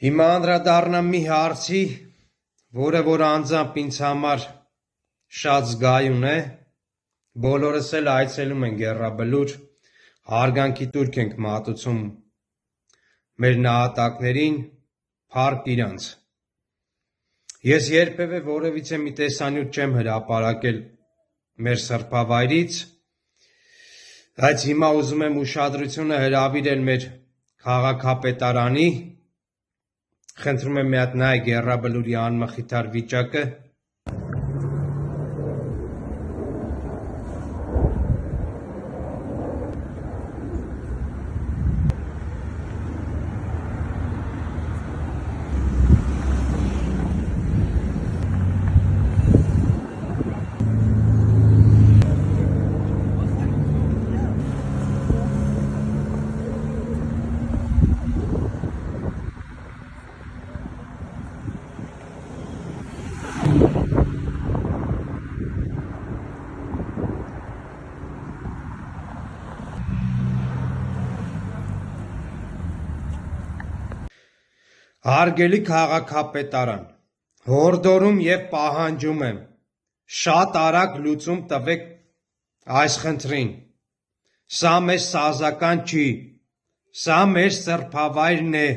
Հիմա անդրադառնամ մի հարցի, որը որ անձամբ ինձ համար շատ զգայուն է, բոլորս էլ այցելում ենք Եռաբլուր, հարգանքի տուրք ենք մատուցում մեր նահատակներին, փառք իրանց։ Ես երբևէ որևիցե մի տեսանյութ չեմ հրապարակել մեր սրբավայրից, բայց հիմա ուզում եմ ուշադրությունը հրավիրել մեր քաղաքապետարանի, խնդրում եմ մի հատ նայեք Եռաբլուրի անմխիթար վիճակը։ Հարգելի քաղաքապետարան, հորդորում և պահանջում եմ, շատ արագ լուծում տվեք այս խնդրին, սա մեր սազական չի, սա մեր սրբավայրն է։